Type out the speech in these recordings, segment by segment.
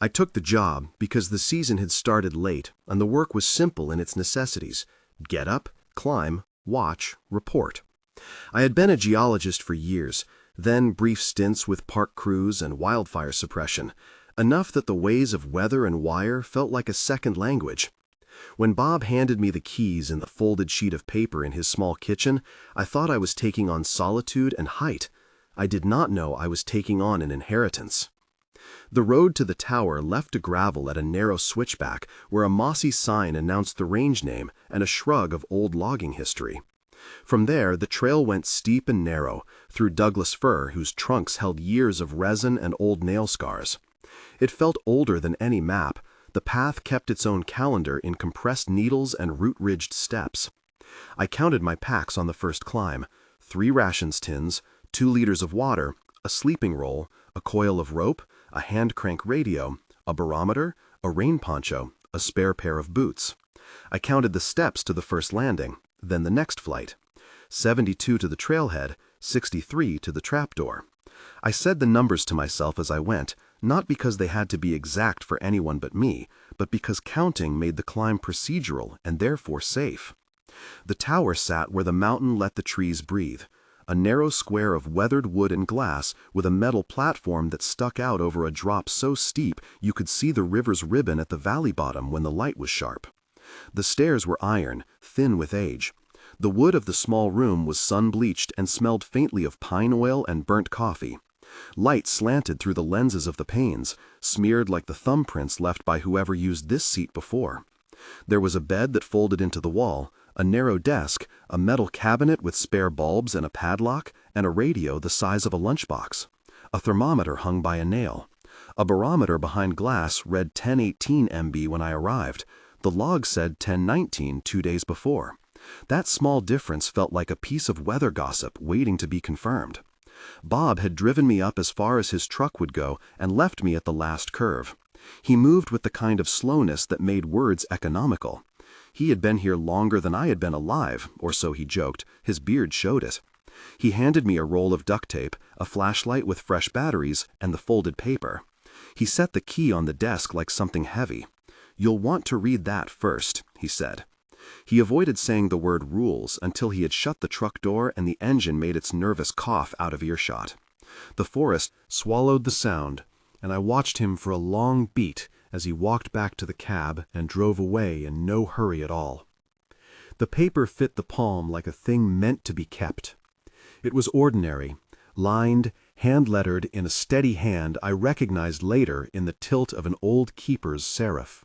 I took the job because the season had started late and the work was simple in its necessities: get up, climb, watch, report. I had been a geologist for years, then brief stints with park crews and wildfire suppression, enough that the ways of weather and wire felt like a second language. When Bob handed me the keys and the folded sheet of paper in his small kitchen, I thought I was taking on solitude and height. I did not know I was taking on an inheritance. The road to the tower left to gravel at a narrow switchback where a mossy sign announced the range name and a shrug of old logging history. From there, the trail went steep and narrow, through Douglas fir whose trunks held years of resin and old nail scars. It felt older than any map. The path kept its own calendar in compressed needles and root-ridged steps. I counted my packs on the first climb: 3 rations tins, 2 liters of water, a sleeping roll, a coil of rope, a hand-crank radio, a barometer, a rain poncho, a spare pair of boots. I counted the steps to the first landing, then the next flight: 72 to the trailhead, 63 to the trapdoor. I said the numbers to myself as I went, not because they had to be exact for anyone but me, but because counting made the climb procedural and therefore safe. The tower sat where the mountain let the trees breathe, a narrow square of weathered wood and glass with a metal platform that stuck out over a drop so steep you could see the river's ribbon at the valley bottom when the light was sharp. The stairs were iron, thin with age. The wood of the small room was sun-bleached and smelled faintly of pine oil and burnt coffee. Light slanted through the lenses of the panes, smeared like the thumbprints left by whoever used this seat before. There was a bed that folded into the wall, a narrow desk, a metal cabinet with spare bulbs and a padlock, and a radio the size of a lunchbox. A thermometer hung by a nail. A barometer behind glass read 1018 MB when I arrived. The log said 1019 2 days before. That small difference felt like a piece of weather gossip waiting to be confirmed. Bob had driven me up as far as his truck would go and left me at the last curve. He moved with the kind of slowness that made words economical. He had been here longer than I had been alive, or so he joked. His beard showed it. He handed me a roll of duct tape, a flashlight with fresh batteries, and the folded paper. He set the key on the desk like something heavy. "You'll want to read that first," he said. He avoided saying the word rules until he had shut the truck door and the engine made its nervous cough out of earshot. The forest swallowed the sound, and I watched him for a long beat as he walked back to the cab and drove away in no hurry at all. The paper fit the palm like a thing meant to be kept. It was ordinary, lined, hand-lettered in a steady hand I recognized later in the tilt of an old keeper's serif.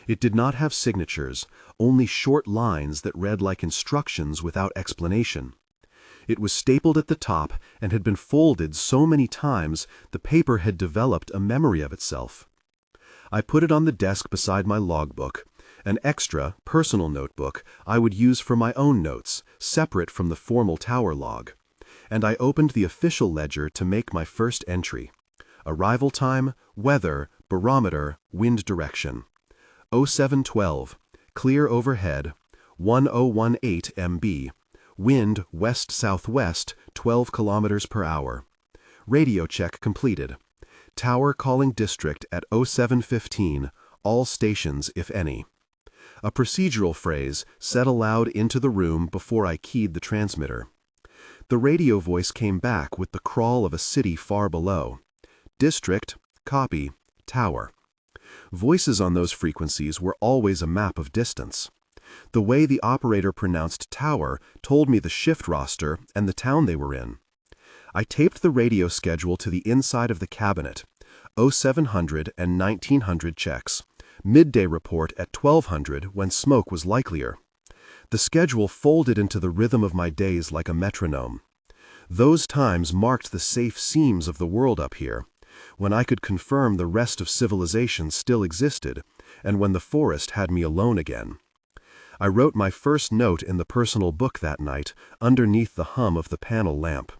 It did not have signatures, only short lines that read like instructions without explanation. It was stapled at the top and had been folded so many times the paper had developed a memory of itself. I put it on the desk beside my logbook, an extra, personal notebook I would use for my own notes, separate from the formal tower log, and I opened the official ledger to make my first entry. Arrival time, weather, barometer, wind direction. 0712, clear overhead, 1018 MB, wind west-southwest, 12 kilometers per hour. Radio check completed. Tower calling district at 0715, all stations if any. A procedural phrase said aloud into the room before I keyed the transmitter. The radio voice came back with the crawl of a city far below. District, copy, tower. Voices on those frequencies were always a map of distance. The way the operator pronounced tower told me the shift roster and the town they were in. I taped the radio schedule to the inside of the cabinet. 0700 and 1900 checks. Midday report at 1200 when smoke was likelier. The schedule folded into the rhythm of my days like a metronome. Those times marked the safe seams of the world up here, when I could confirm the rest of civilization still existed, and when the forest had me alone again. I wrote my first note in the personal book that night, underneath the hum of the panel lamp.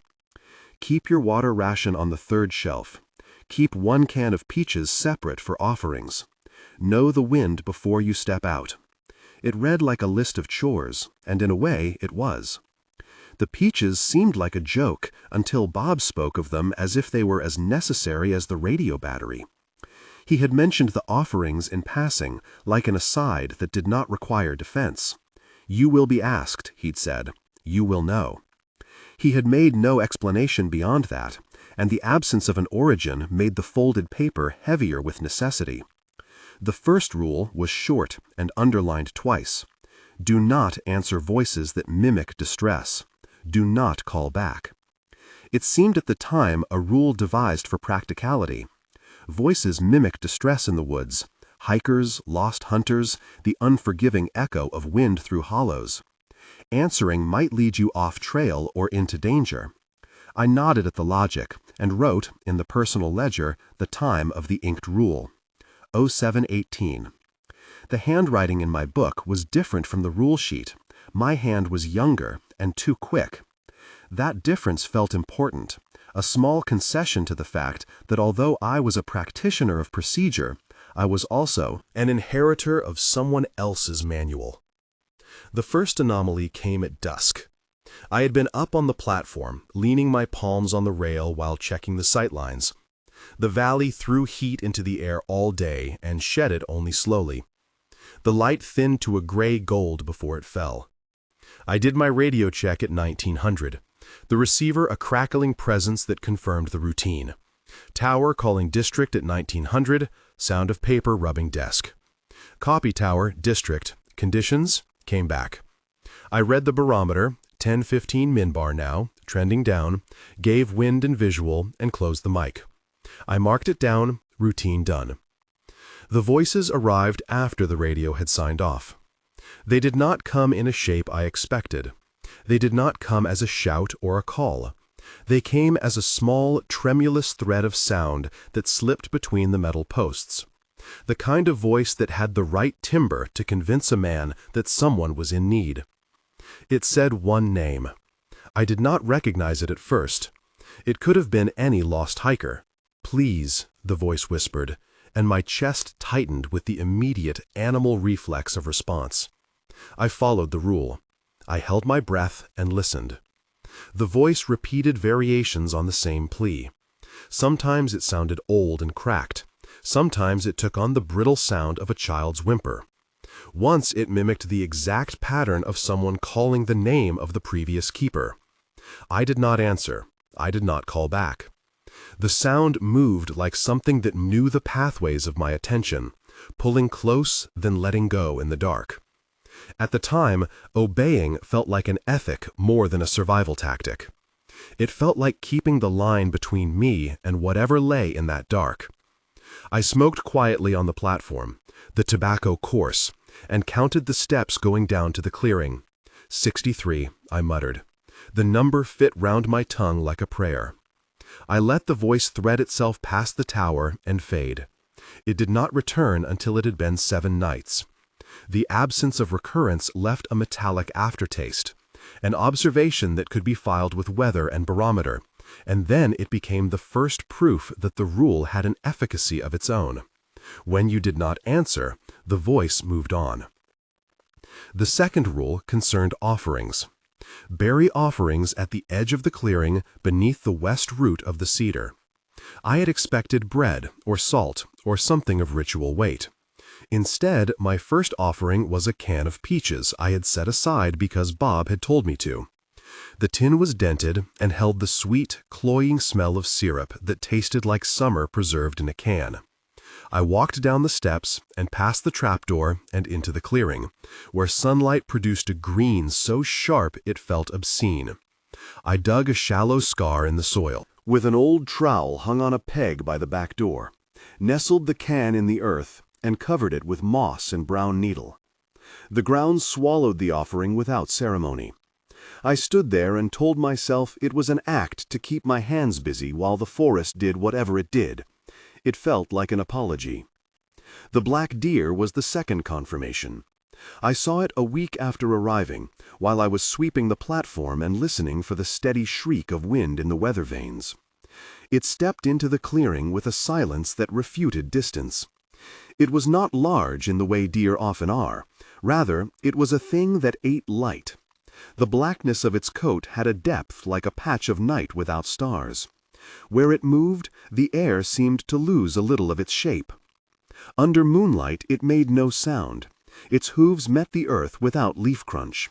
Keep your water ration on the 3rd shelf. Keep 1 can of peaches separate for offerings. Know the wind before you step out. It read like a list of chores, and in a way it was. The peaches seemed like a joke until Bob spoke of them as if they were as necessary as the radio battery. He had mentioned the offerings in passing, like an aside that did not require defense. "You will be asked," he'd said. "You will know." He had made no explanation beyond that, and the absence of an origin made the folded paper heavier with necessity. The first rule was short and underlined twice. Do not answer voices that mimic distress. Do not call back. It seemed at the time a rule devised for practicality. Voices mimic distress in the woods: hikers, lost hunters, the unforgiving echo of wind through hollows. Answering might lead you off trail or into danger. I nodded at the logic and wrote, in the personal ledger, the time of the inked rule: 07:18. The handwriting in my book was different from the rule sheet. My hand was younger and too quick. That difference felt important, a small concession to the fact that although I was a practitioner of procedure, I was also an inheritor of someone else's manual. The first anomaly came at dusk. I had been up on the platform, leaning my palms on the rail while checking the sightlines. The valley threw heat into the air all day and shed it only slowly. The light thinned to a gray gold before it fell. I did my radio check at 1900, the receiver a crackling presence that confirmed the routine. Tower calling district at 1900, sound of paper rubbing desk. Copy tower, district, conditions, came back. I read the barometer, 10:15 minbar now, trending down, gave wind and visual, and closed the mic. I marked it down, routine done. The voices arrived after the radio had signed off. They did not come in a shape I expected. They did not come as a shout or a call. They came as a small, tremulous thread of sound that slipped between the metal posts. The kind of voice that had the right timbre to convince a man that someone was in need. It said one name. I did not recognize it at first. It could have been any lost hiker. "Please," the voice whispered, and my chest tightened with the immediate animal reflex of response. I followed the rule. I held my breath and listened. The voice repeated variations on the same plea. Sometimes it sounded old and cracked. Sometimes it took on the brittle sound of a child's whimper. Once it mimicked the exact pattern of someone calling the name of the previous keeper. I did not answer. I did not call back. The sound moved like something that knew the pathways of my attention, pulling close, then letting go in the dark. At the time, obeying felt like an ethic more than a survival tactic. It felt like keeping the line between me and whatever lay in that dark. I smoked quietly on the platform, the tobacco coarse, and counted the steps going down to the clearing. 63, I muttered. The number fit round my tongue like a prayer. I let the voice thread itself past the tower and fade. It did not return until it had been 7 nights. The absence of recurrence left a metallic aftertaste, an observation that could be filed with weather and barometer, and then it became the first proof that the rule had an efficacy of its own. When you did not answer, the voice moved on. The second rule concerned offerings. Bury offerings at the edge of the clearing beneath the west root of the cedar. I had expected bread or salt or something of ritual weight. Instead, my first offering was a can of peaches I had set aside because Bob had told me to. The tin was dented and held the sweet, cloying smell of syrup that tasted like summer preserved in a can. I walked down the steps and past the trapdoor and into the clearing, where sunlight produced a green so sharp it felt obscene. I dug a shallow scar in the soil, with an old trowel hung on a peg by the back door, nestled the can in the earth, and covered it with moss and brown needle. The ground swallowed the offering without ceremony. I stood there and told myself it was an act to keep my hands busy while the forest did whatever it did. It felt like an apology. The black deer was the second confirmation. I saw it a week after arriving, while I was sweeping the platform and listening for the steady shriek of wind in the weather vanes. It stepped into the clearing with a silence that refuted distance. It was not large in the way deer often are. Rather, it was a thing that ate light. The blackness of its coat had a depth like a patch of night without stars. Where it moved, the air seemed to lose a little of its shape. Under moonlight it made no sound. Its hooves met the earth without leaf crunch.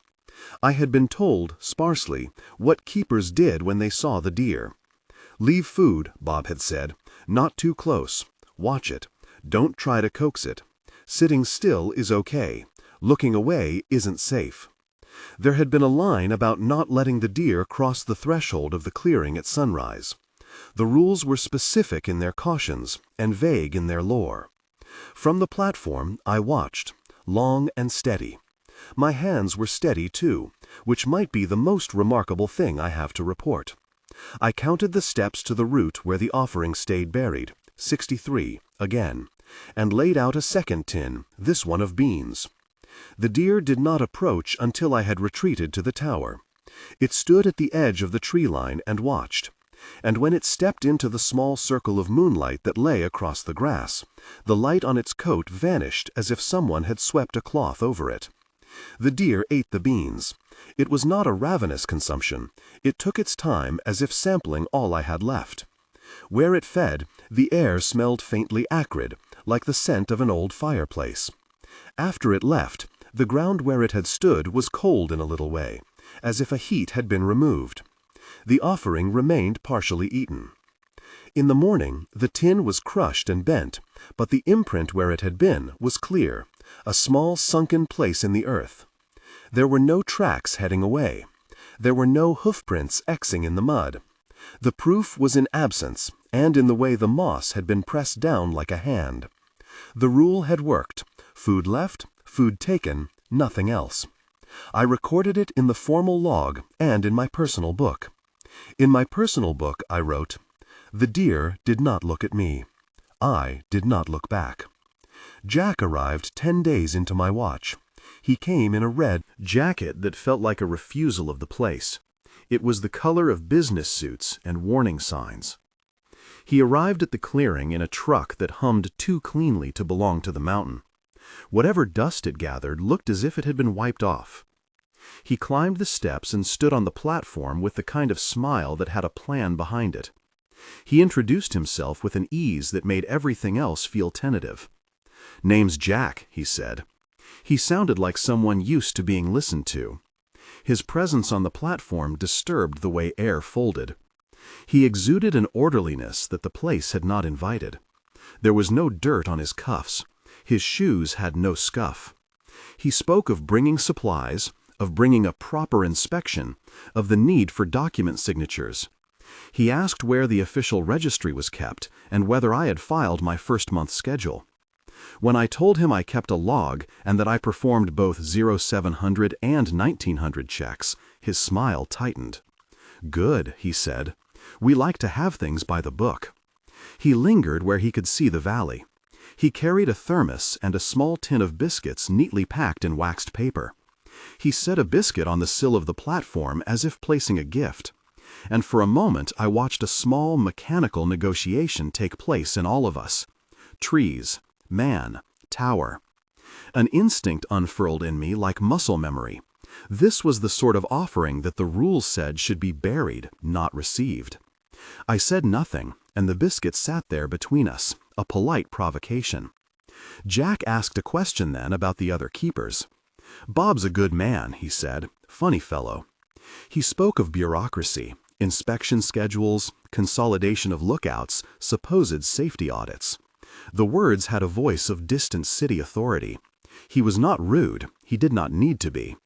I had been told, sparsely, what keepers did when they saw the deer. "Leave food," Bob had said. "Not too close. Watch it. Don't try to coax it. Sitting still is okay. Looking away isn't safe." There had been a line about not letting the deer cross the threshold of the clearing at sunrise. The rules were specific in their cautions and vague in their lore. From the platform I watched, long and steady. My hands were steady too, which might be the most remarkable thing I have to report. I counted the steps to the root where the offering stayed buried, 63, again, and laid out a second tin, this one of beans. The deer did not approach until I had retreated to the tower. It stood at the edge of the tree line and watched. And when it stepped into the small circle of moonlight that lay across the grass, the light on its coat vanished as if someone had swept a cloth over it. The deer ate the beans. It was not a ravenous consumption. It took its time as if sampling all I had left. Where it fed, the air smelled faintly acrid, like the scent of an old fireplace. After it left, the ground where it had stood was cold in a little way, as if a heat had been removed. The offering remained partially eaten. In the morning, the tin was crushed and bent, but the imprint where it had been was clear, a small sunken place in the earth. There were no tracks heading away. There were no hoofprints Xing in the mud. The proof was in absence, and in the way the moss had been pressed down like a hand. The rule had worked. Food left, food taken, nothing else. I recorded it in the formal log and in my personal book. In my personal book I wrote, "The deer did not look at me. I did not look back." Jack arrived 10 days into my watch. He came in a red jacket that felt like a refusal of the place. It was the color of business suits and warning signs. He arrived at the clearing in a truck that hummed too cleanly to belong to the mountain. Whatever dust it gathered looked as if it had been wiped off. He climbed the steps and stood on the platform with the kind of smile that had a plan behind it. He introduced himself with an ease that made everything else feel tentative. "Name's Jack," he said. He sounded like someone used to being listened to. His presence on the platform disturbed the way air folded. He exuded an orderliness that the place had not invited. There was no dirt on his cuffs. His shoes had no scuff. He spoke of bringing supplies, of bringing a proper inspection, of the need for document signatures. He asked where the official registry was kept and whether I had filed my first month's schedule. When I told him I kept a log and that I performed both 0700 and 1900 checks, his smile tightened. "Good," he said. "We like to have things by the book." He lingered where he could see the valley. He carried a thermos and a small tin of biscuits neatly packed in waxed paper. He set a biscuit on the sill of the platform as if placing a gift. And for a moment I watched a small mechanical negotiation take place in all of us. Trees, man, tower. An instinct unfurled in me like muscle memory. This was the sort of offering that the rules said should be buried, not received. I said nothing, and the biscuit sat there between us, a polite provocation. Jack asked a question then about the other keepers. "Bob's a good man," he said. "Funny fellow." He spoke of bureaucracy, inspection schedules, consolidation of lookouts, supposed safety audits. The words had a voice of distant city authority. He was not rude. He did not need to be.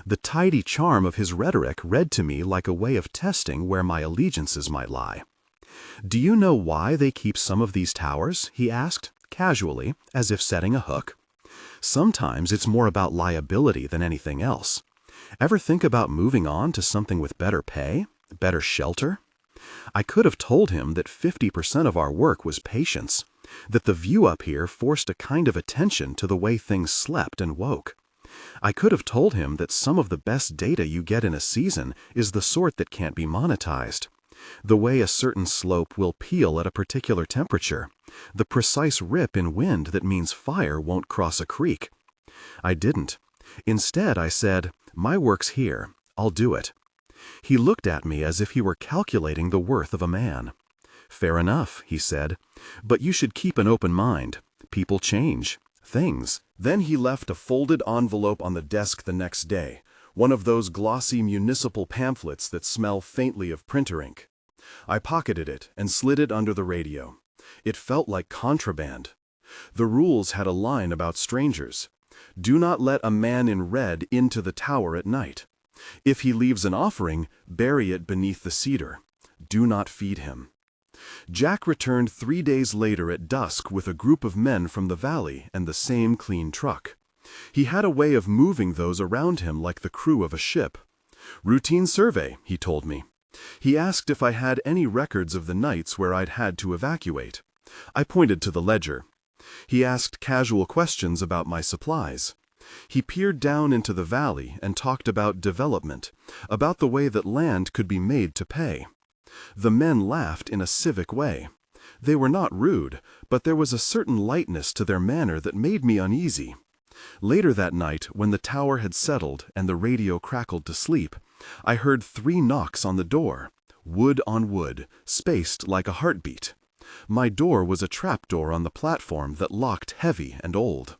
The tidy charm of his rhetoric read to me like a way of testing where my allegiances might lie. "Do you know why they keep some of these towers?" he asked, casually, as if setting a hook. "Sometimes it's more about liability than anything else. Ever think about moving on to something with better pay, better shelter?" I could have told him that 50% of our work was patience, that the view up here forced a kind of attention to the way things slept and woke. I could have told him that some of the best data you get in a season is the sort that can't be monetized. The way a certain slope will peel at a particular temperature, the precise rip in wind that means fire won't cross a creek. I didn't. Instead, I said, "My work's here. I'll do it." He looked at me as if he were calculating the worth of a man. "Fair enough," he said, "but you should keep an open mind. People change. Things. Then he left a folded envelope on the desk the next day, one of those glossy municipal pamphlets that smell faintly of printer ink. I pocketed it and slid it under the radio. It felt like contraband. The rules had a line about strangers. Do not let a man in red into the tower at night. If he leaves an offering, bury it beneath the cedar. Do not feed him. Jack returned 3 days later at dusk with a group of men from the valley and the same clean truck. He had a way of moving those around him like the crew of a ship. Routine survey, he told me. He asked if I had any records of the nights where I'd had to evacuate. I pointed to the ledger. He asked casual questions about my supplies. He peered down into the valley and talked about development, about the way that land could be made to pay. The men laughed in a civic way. They were not rude, but there was a certain lightness to their manner that made me uneasy. Later that night, when the tower had settled and the radio crackled to sleep, I heard 3 knocks on the door, wood on wood, spaced like a heartbeat. My door was a trapdoor on the platform that locked heavy and old.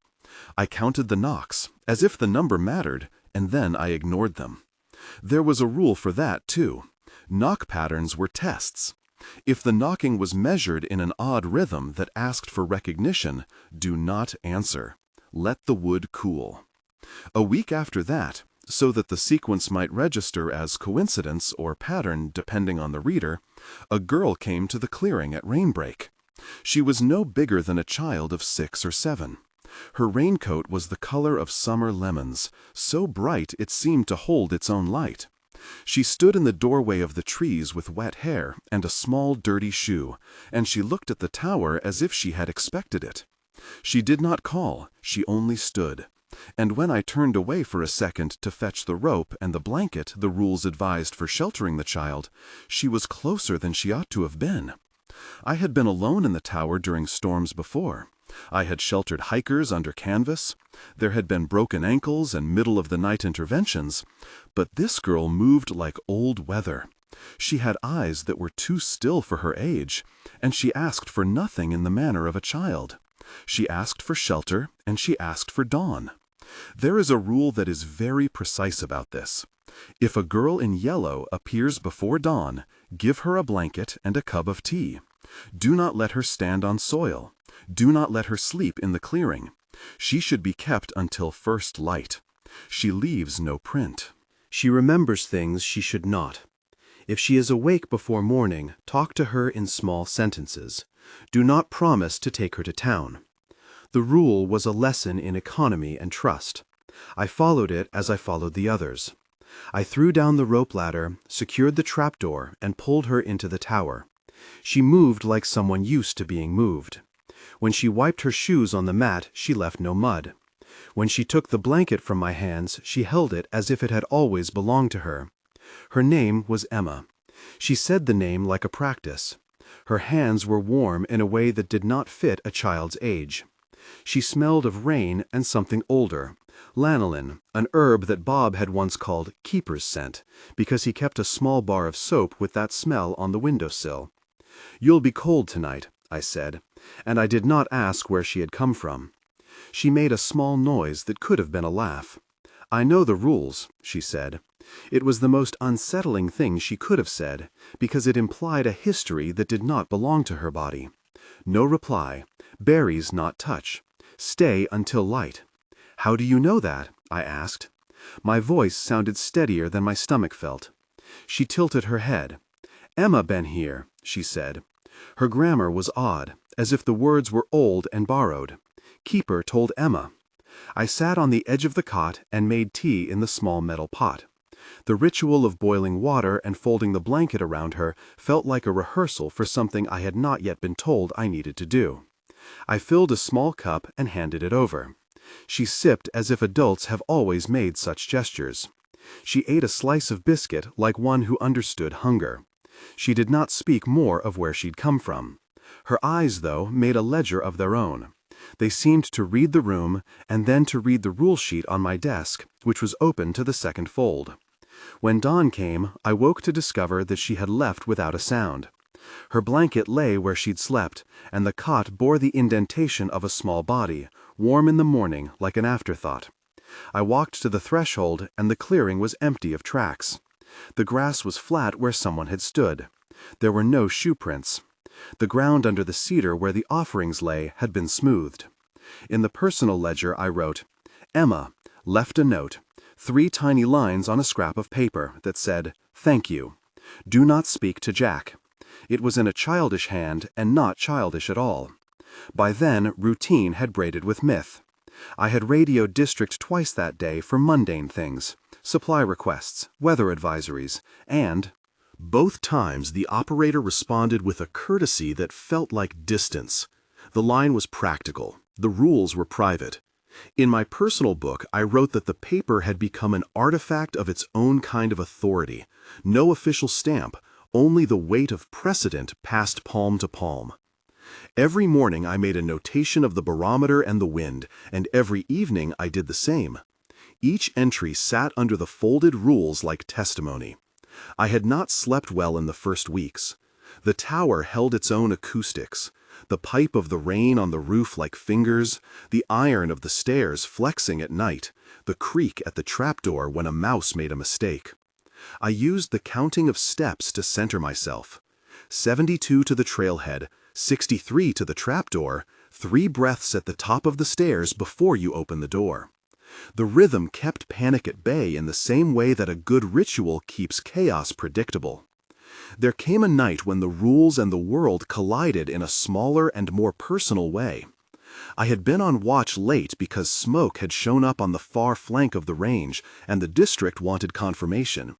I counted the knocks, as if the number mattered, and then I ignored them. There was a rule for that, too. Knock patterns were tests. If the knocking was measured in an odd rhythm that asked for recognition, do not answer. Let the wood cool. A week after that, so that the sequence might register as coincidence or pattern depending on the reader, a girl came to the clearing at rainbreak. She was no bigger than a child of 6 or 7. Her raincoat was the color of summer lemons, so bright it seemed to hold its own light. She stood in the doorway of the trees with wet hair and a small dirty shoe, and she looked at the tower as if she had expected it. She did not call, she only stood. And when I turned away for a second to fetch the rope and the blanket the rules advised for sheltering the child, she was closer than she ought to have been. I had been alone in the tower during storms before. I had sheltered hikers under canvas. There had been broken ankles and middle-of-the-night interventions. But this girl moved like old weather. She had eyes that were too still for her age, and she asked for nothing in the manner of a child. She asked for shelter, and she asked for dawn. There is a rule that is very precise about this. If a girl in yellow appears before dawn, give her a blanket and a cup of tea. Do not let her stand on soil. Do not let her sleep in the clearing. She should be kept until first light. She leaves no print. She remembers things she should not. If she is awake before morning, talk to her in small sentences. Do not promise to take her to town. The rule was a lesson in economy and trust. I followed it as I followed the others. I threw down the rope ladder, secured the trapdoor, and pulled her into the tower. She moved like someone used to being moved. When she wiped her shoes on the mat, she left no mud. When she took the blanket from my hands, she held it as if it had always belonged to her. Her name was Emma. She said the name like a practice. Her hands were warm in a way that did not fit a child's age. She smelled of rain and something older, lanolin, an herb that Bob had once called keeper's scent, because he kept a small bar of soap with that smell on the windowsill. "You'll be cold tonight," I said, and I did not ask where she had come from. She made a small noise that could have been a laugh. "I know the rules," she said. It was the most unsettling thing she could have said, because it implied a history that did not belong to her body. No reply. Berries not touch. Stay until light. "How do you know that?" I asked. My voice sounded steadier than my stomach felt. She tilted her head. "Emma been here," she said. Her grammar was odd, as if the words were old and borrowed. Keeper told Emma. I sat on the edge of the cot and made tea in the small metal pot. The ritual of boiling water and folding the blanket around her felt like a rehearsal for something I had not yet been told I needed to do. I filled a small cup and handed it over. She sipped as if adults have always made such gestures. She ate a slice of biscuit like one who understood hunger. She did not speak more of where she'd come from. Her eyes, though, made a ledger of their own. They seemed to read the room and then to read the rule sheet on my desk, which was open to the second fold. When dawn came, I woke to discover that she had left without a sound. Her blanket lay where she'd slept, and the cot bore the indentation of a small body, warm in the morning like an afterthought. I walked to the threshold, and the clearing was empty of tracks. The grass was flat where someone had stood. There were no shoe prints. The ground under the cedar where the offerings lay had been smoothed. In the personal ledger I wrote, "Emma, left a note, 3 tiny lines on a scrap of paper that said, 'Thank you. Do not speak to Jack.' It was in a childish hand and not childish at all. By then, routine had braided with myth. I had radioed district twice that day for mundane things, supply requests, weather advisories, and Both times the operator responded with a courtesy that felt like distance. The line was practical. The rules were private. In my personal book, I wrote that the paper had become an artifact of its own kind of authority. No official stamp, only the weight of precedent passed palm to palm. Every morning I made a notation of the barometer and the wind, and every evening I did the same. Each entry sat under the folded rules like testimony. I had not slept well in the first weeks. The tower held its own acoustics. The pipe of the rain on the roof like fingers, the iron of the stairs flexing at night, the creak at the trapdoor when a mouse made a mistake. I used the counting of steps to center myself. 72 to the trailhead, 63 to the trapdoor, 3 breaths at the top of the stairs before you open the door. The rhythm kept panic at bay in the same way that a good ritual keeps chaos predictable. There came a night when the rules and the world collided in a smaller and more personal way. I had been on watch late because smoke had shown up on the far flank of the range, and the district wanted confirmation.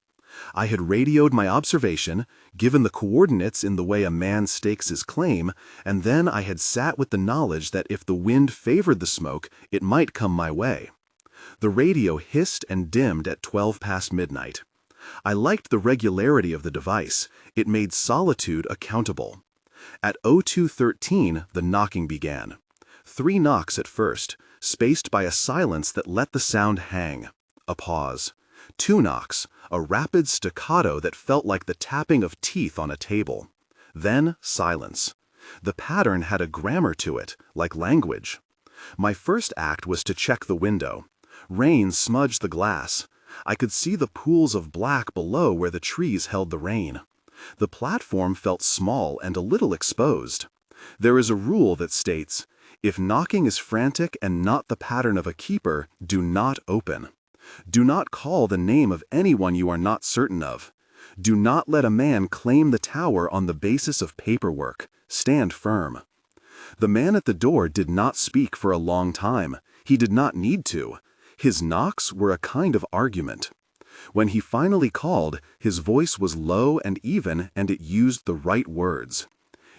I had radioed my observation, given the coordinates in the way a man stakes his claim, and then I had sat with the knowledge that if the wind favored the smoke, it might come my way. The radio hissed and dimmed at 12 past midnight. I liked the regularity of the device. It made Solitude accountable. At 02:13, the knocking began. 3 knocks at first, spaced by a silence that let the sound hang. A pause. 2 knocks, a rapid staccato that felt like the tapping of teeth on a table. Then silence. The pattern had a grammar to it, like language. My first act was to check the window. Rain smudged the glass. I could see the pools of black below where the trees held the rain. The platform felt small and a little exposed. There is a rule that states, if knocking is frantic and not the pattern of a keeper, do not open. Do not call the name of anyone you are not certain of. Do not let a man claim the tower on the basis of paperwork. Stand firm. The man at the door did not speak for a long time. He did not need to. His knocks were a kind of argument. When he finally called, his voice was low and even, and it used the right words.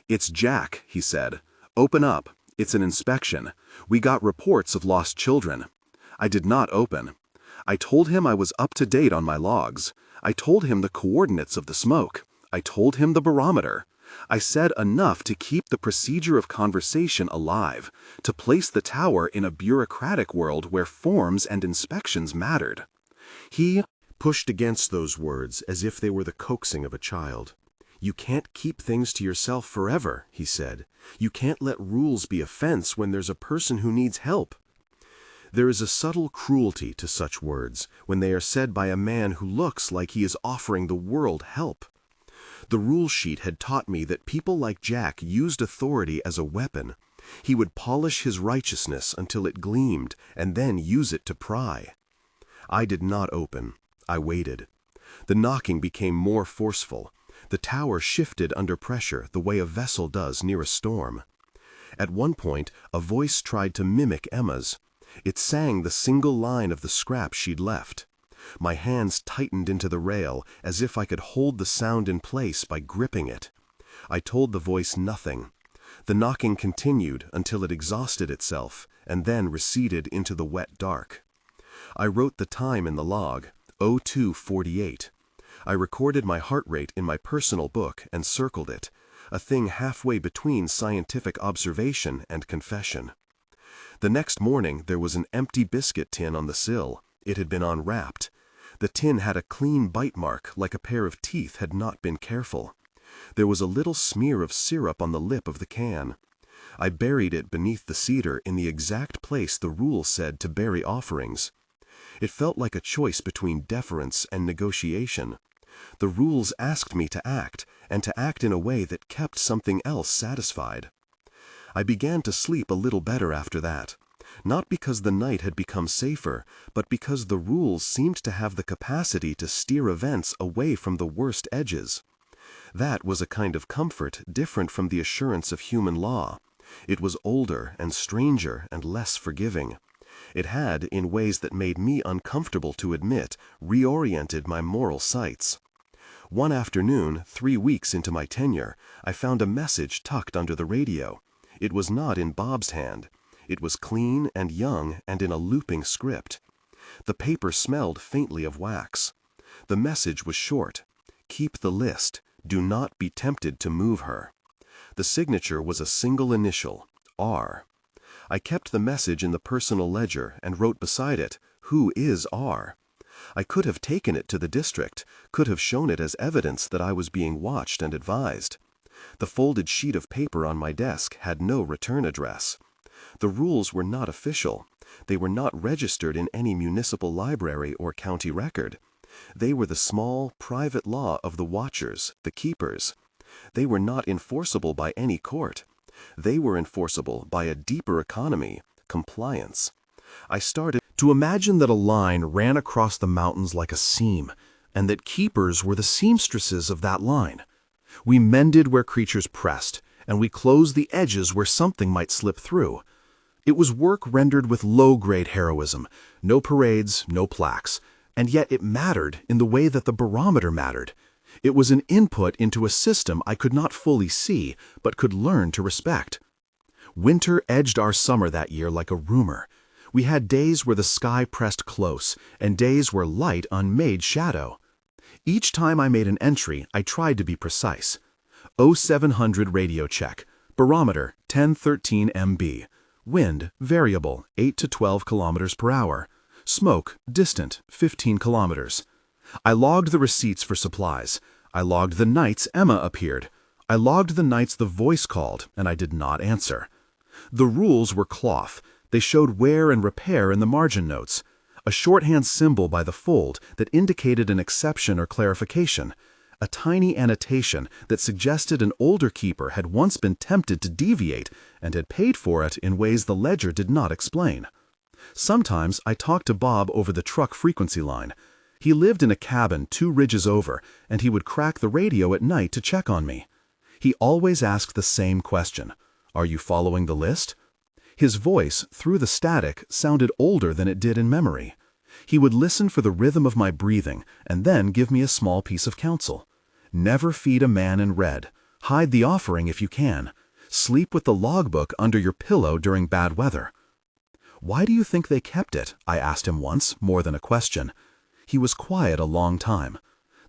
"It's Jack," he said. "Open up. It's an inspection. We got reports of lost children." I did not open. I told him I was up to date on my logs. I told him the coordinates of the smoke. I told him the barometer. I said enough to keep the procedure of conversation alive, to place the tower in a bureaucratic world where forms and inspections mattered. He pushed against those words as if they were the coaxing of a child. "You can't keep things to yourself forever," he said. "You can't let rules be a fence when there's a person who needs help." There is a subtle cruelty to such words when they are said by a man who looks like he is offering the world help. The rule sheet had taught me that people like Jack used authority as a weapon. He would polish his righteousness until it gleamed and then use it to pry. I did not open. I waited. The knocking became more forceful. The tower shifted under pressure the way a vessel does near a storm. At one point, a voice tried to mimic Emma's. It sang the single line of the scrap she'd left. My hands tightened into the rail as if I could hold the sound in place by gripping it. I told the voice nothing. The knocking continued until it exhausted itself and then receded into the wet dark. I wrote the time in the log, 02:48. I recorded my heart rate in my personal book and circled it, a thing halfway between scientific observation and confession. The next morning there was an empty biscuit tin on the sill. It had been unwrapped. The tin had a clean bite mark like a pair of teeth had not been careful. There was a little smear of syrup on the lip of the can. I buried it beneath the cedar in the exact place the rule said to bury offerings. It felt like a choice between deference and negotiation. The rules asked me to act, and to act in a way that kept something else satisfied. I began to sleep a little better after that, not because the night had become safer, but because the rules seemed to have the capacity to steer events away from the worst edges. That was a kind of comfort different from the assurance of human law. It was older and stranger and less forgiving. It had, in ways that made me uncomfortable to admit, reoriented my moral sights. One afternoon, 3 weeks into my tenure, I found a message tucked under the radio. It was not in Bob's hand. It was clean and young and in a looping script. The paper smelled faintly of wax. The message was short. Keep the list. Do not be tempted to move her. The signature was a single initial, R. I kept the message in the personal ledger and wrote beside it, "Who is R?" I could have taken it to the district, could have shown it as evidence that I was being watched and advised. The folded sheet of paper on my desk had no return address. The rules were not official. They were not registered in any municipal library or county record. They were the small, private law of the watchers, the keepers. They were not enforceable by any court. They were enforceable by a deeper economy, compliance. I started to imagine that a line ran across the mountains like a seam, and that keepers were the seamstresses of that line. We mended where creatures pressed, and we closed the edges where something might slip through. It was work rendered with low-grade heroism, no parades, no plaques, and yet it mattered in the way that the barometer mattered. It was an input into a system I could not fully see, but could learn to respect. Winter edged our summer that year like a rumor. We had days where the sky pressed close, and days where light unmade shadow. Each time I made an entry, I tried to be precise. 0700 radio check. Barometer, 1013 MB. Wind, variable, 8 to 12 kilometers per hour. Smoke, distant, 15 kilometers. I logged the receipts for supplies. I logged the nights Emma appeared. I logged the nights the voice called, and I did not answer. The rules were cloth. They showed wear and repair in the margin notes. A shorthand symbol by the fold that indicated an exception or clarification. A tiny annotation that suggested an older keeper had once been tempted to deviate and had paid for it in ways the ledger did not explain. Sometimes I talked to Bob over the truck frequency line. He lived in a cabin 2 ridges over, and he would crack the radio at night to check on me. He always asked the same question, "Are you following the list?" His voice, through the static, sounded older than it did in memory. He would listen for the rhythm of my breathing and then give me a small piece of counsel. Never feed a man in red. Hide the offering if you can. Sleep with the logbook under your pillow during bad weather. "Why do you think they kept it?" I asked him once, more than a question. He was quiet a long time.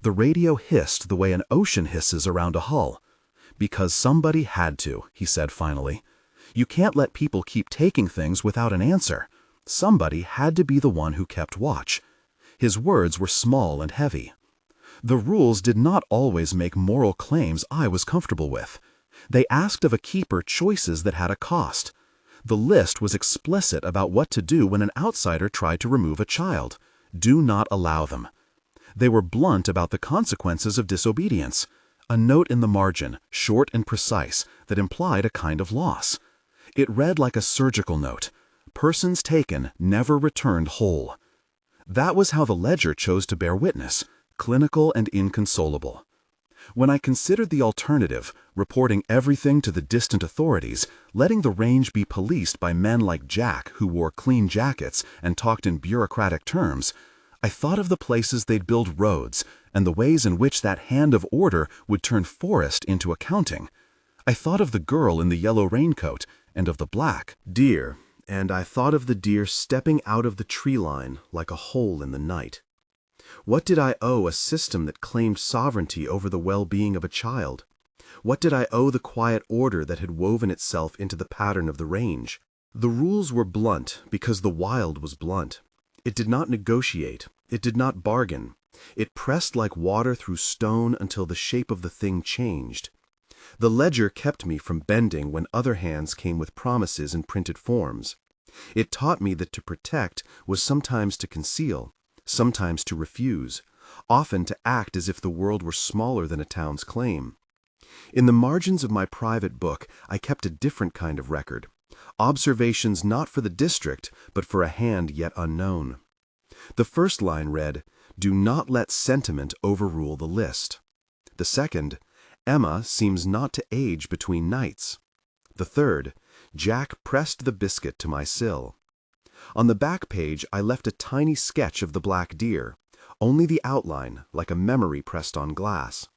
The radio hissed the way an ocean hisses around a hull. "Because somebody had to," he said finally. "You can't let people keep taking things without an answer. Somebody had to be the one who kept watch." His words were small and heavy. The rules did not always make moral claims I was comfortable with. They asked of a keeper choices that had a cost. The list was explicit about what to do when an outsider tried to remove a child. Do not allow them. They were blunt about the consequences of disobedience. A note in the margin, short and precise, that implied a kind of loss. It read like a surgical note. Persons taken, never returned whole. That was how the ledger chose to bear witness, clinical and inconsolable. When I considered the alternative, reporting everything to the distant authorities, letting the range be policed by men like Jack who wore clean jackets and talked in bureaucratic terms, I thought of the places they'd build roads and the ways in which that hand of order would turn forest into accounting. I thought of the girl in the yellow raincoat and of the black deer, and I thought of the deer stepping out of the tree line like a hole in the night. What did I owe a system that claimed sovereignty over the well-being of a child? What did I owe the quiet order that had woven itself into the pattern of the range? The rules were blunt because the wild was blunt. It did not negotiate. It did not bargain. It pressed like water through stone until the shape of the thing changed. The ledger kept me from bending when other hands came with promises in printed forms. It taught me that to protect was sometimes to conceal, sometimes to refuse, often to act as if the world were smaller than a town's claim. In the margins of my private book, I kept a different kind of record. Observations not for the district, but for a hand yet unknown. The first line read, "Do not let sentiment overrule the list." The second, "Emma seems not to age between nights." The third, "Jack pressed the biscuit to my sill." On the back page, I left a tiny sketch of the black deer, only the outline, like a memory pressed on glass.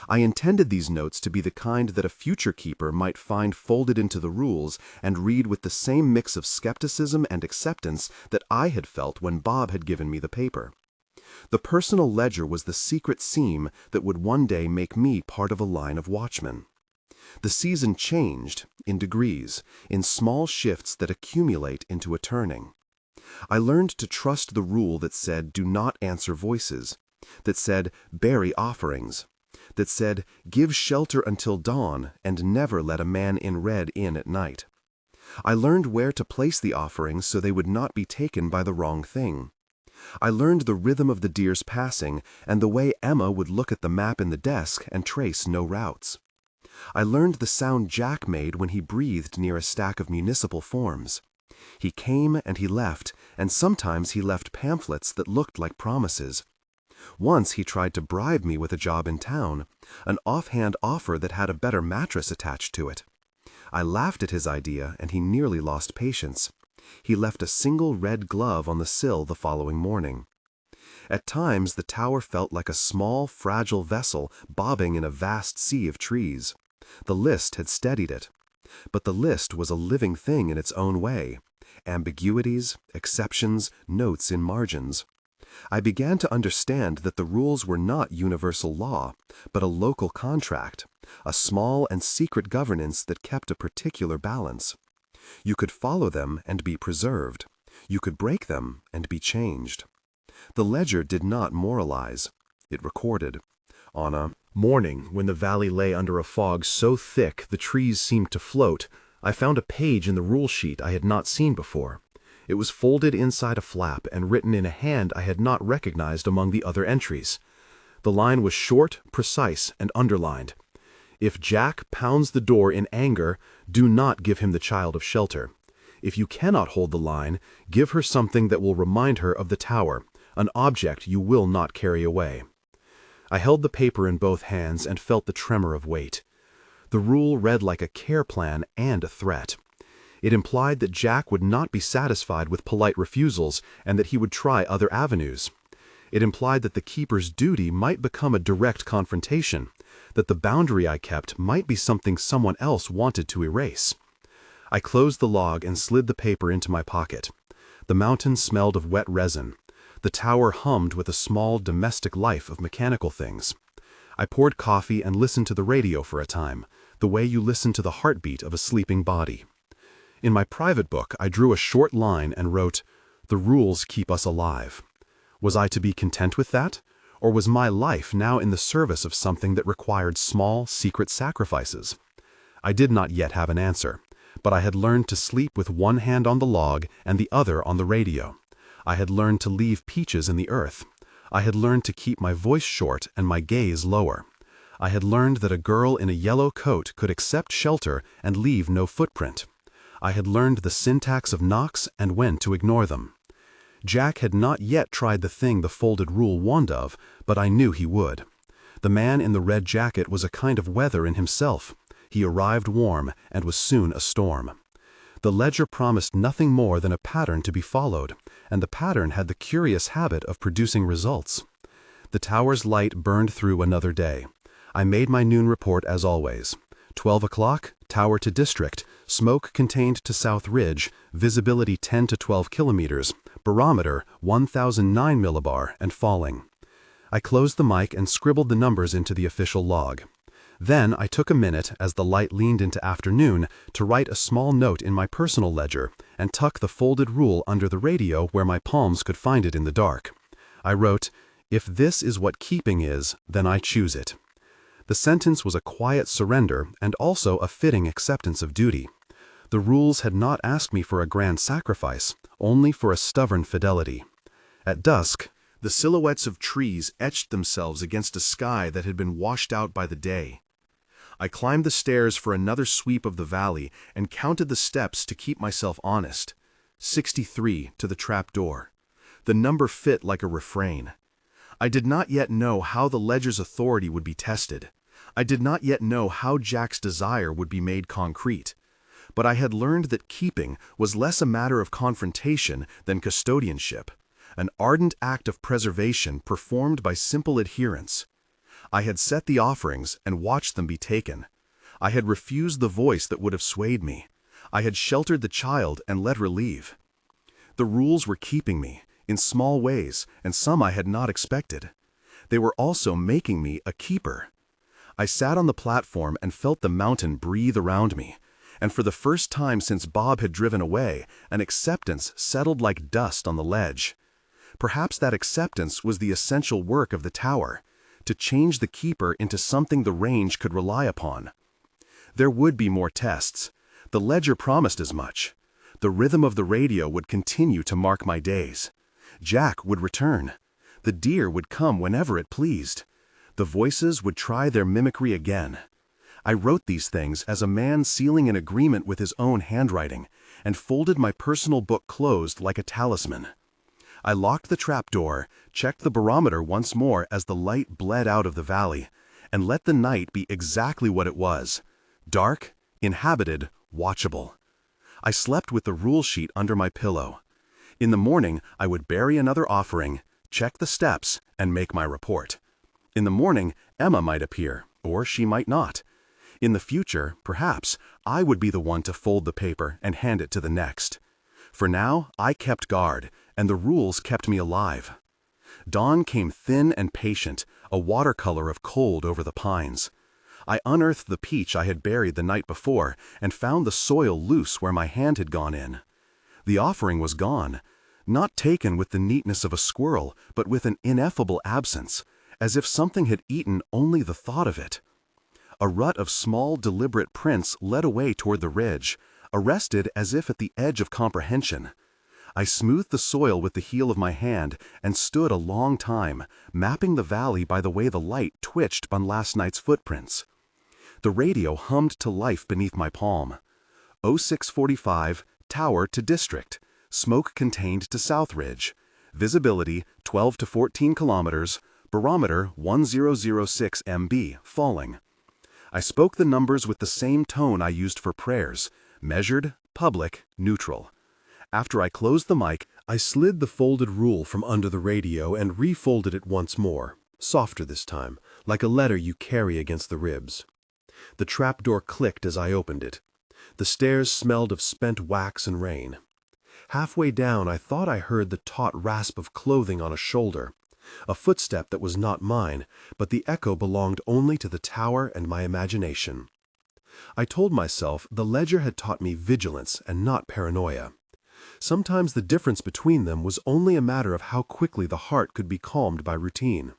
I intended these notes to be the kind that a future keeper might find folded into the rules and read with the same mix of skepticism and acceptance that I had felt when Bob had given me the paper. The personal ledger was the secret seam that would one day make me part of a line of watchmen. The season changed, in degrees, in small shifts that accumulate into a turning. I learned to trust the rule that said, "Do not answer voices," that said, "Bury offerings," that said, "Give shelter until dawn and never let a man in red in at night." I learned where to place the offerings so they would not be taken by the wrong thing. I learned the rhythm of the deer's passing and the way Emma would look at the map in the desk and trace no routes. I learned the sound Jack made when he breathed near a stack of municipal forms. He came and he left, and sometimes he left pamphlets that looked like promises. Once he tried to bribe me with a job in town, an offhand offer that had a better mattress attached to it. I laughed at his idea, and he nearly lost patience. He left a single red glove on the sill the following morning. At times the tower felt like a small, fragile vessel bobbing in a vast sea of trees. The list had steadied it. But the list was a living thing in its own way. Ambiguities, exceptions, notes in margins. I began to understand that the rules were not universal law, but a local contract, a small and secret governance that kept a particular balance. You could follow them and be preserved. You could break them and be changed. The ledger did not moralize. It recorded. On a morning when the valley lay under a fog so thick the trees seemed to float, I found a page in the rule sheet I had not seen before. It was folded inside a flap and written in a hand I had not recognized among the other entries. The line was short, precise, and underlined. "If Jack pounds the door in anger, do not give him the child of shelter. If you cannot hold the line, give her something that will remind her of the tower, an object you will not carry away." I held the paper in both hands and felt the tremor of weight. The rule read like a care plan and a threat. It implied that Jack would not be satisfied with polite refusals and that he would try other avenues. It implied that the keeper's duty might become a direct confrontation, that the boundary I kept might be something someone else wanted to erase. I closed the log and slid the paper into my pocket. The mountain smelled of wet resin. The tower hummed with a small domestic life of mechanical things. I poured coffee and listened to the radio for a time, the way you listen to the heartbeat of a sleeping body. In my private book, I drew a short line and wrote, "The rules keep us alive." Was I to be content with that? Or was my life now in the service of something that required small, secret sacrifices? I did not yet have an answer, but I had learned to sleep with one hand on the log and the other on the radio. I had learned to leave peaches in the earth. I had learned to keep my voice short and my gaze lower. I had learned that a girl in a yellow coat could accept shelter and leave no footprint. I had learned the syntax of knocks and when to ignore them. Jack had not yet tried the thing the folded rule warned of, but I knew he would. The man in the red jacket was a kind of weather in himself. He arrived warm and was soon a storm. The ledger promised nothing more than a pattern to be followed, and the pattern had the curious habit of producing results. The tower's light burned through another day. I made my noon report as always. 12 o'clock, tower to district, smoke contained to South Ridge, visibility 10 to 12 kilometers, barometer 1009 millibar and falling. I closed the mic and scribbled the numbers into the official log. Then I took a minute, as the light leaned into afternoon, to write a small note in my personal ledger and tuck the folded rule under the radio where my palms could find it in the dark. I wrote, If this is what keeping is, then I choose it." The sentence was a quiet surrender and also a fitting acceptance of duty. The rules had not asked me for a grand sacrifice, only for a stubborn fidelity. At dusk, The silhouettes of trees etched themselves against a sky that had been washed out by the day. I climbed the stairs for another sweep of the valley and counted the steps to keep myself honest. 63 to the trap door. The number fit like a refrain. I did not yet know how the ledger's authority would be tested. I did not yet know how Jack's desire would be made concrete. But I had learned that keeping was less a matter of confrontation than custodianship, an ardent act of preservation performed by simple adherence. I had set the offerings and watched them be taken. I had refused the voice that would have swayed me. I had sheltered the child and let her leave. The rules were keeping me, in small ways, and some I had not expected. They were also making me a keeper. I sat on the platform and felt the mountain breathe around me, and for the first time since Bob had driven away, an acceptance settled like dust on the ledge. Perhaps that acceptance was the essential work of the tower, to change the keeper into something the range could rely upon. There would be more tests. The ledger promised as much. The rhythm of the radio would continue to mark my days. Jack would return. The deer would come whenever it pleased. The voices would try their mimicry again. I wrote these things as a man sealing an agreement with his own handwriting, and folded my personal book closed like a talisman. I locked the trapdoor, checked the barometer once more as the light bled out of the valley, and let the night be exactly what it was: dark, inhabited, watchable. I slept with the rule sheet under my pillow. In the morning, I would bury another offering, check the steps, and make my report. In the morning, Emma might appear, or she might not. In the future, perhaps, I would be the one to fold the paper and hand it to the next. For now, I kept guard, and the rules kept me alive. Dawn came thin and patient, a watercolor of cold over the pines. I unearthed the peach I had buried the night before and found the soil loose where my hand had gone in. The offering was gone, not taken with the neatness of a squirrel, but with an ineffable absence, as if something had eaten only the thought of it. A rut of small, deliberate prints led away toward the ridge, arrested as if at the edge of comprehension. I smoothed the soil with the heel of my hand and stood a long time, mapping the valley by the way the light twitched on last night's footprints. The radio hummed to life beneath my palm. 0645, tower to district, smoke contained to South Ridge, visibility 12 to 14 kilometers, barometer 1006 MB, falling. I spoke the numbers with the same tone I used for prayers: measured, public, neutral. After I closed the mic, I slid the folded rule from under the radio and refolded it once more, softer this time, like a letter you carry against the ribs. The trapdoor clicked as I opened it. The stairs smelled of spent wax and rain. Halfway down, I thought I heard the taut rasp of clothing on a shoulder, a footstep that was not mine, but the echo belonged only to the tower and my imagination. I told myself the ledger had taught me vigilance and not paranoia. Sometimes the difference between them was only a matter of how quickly the heart could be calmed by routine.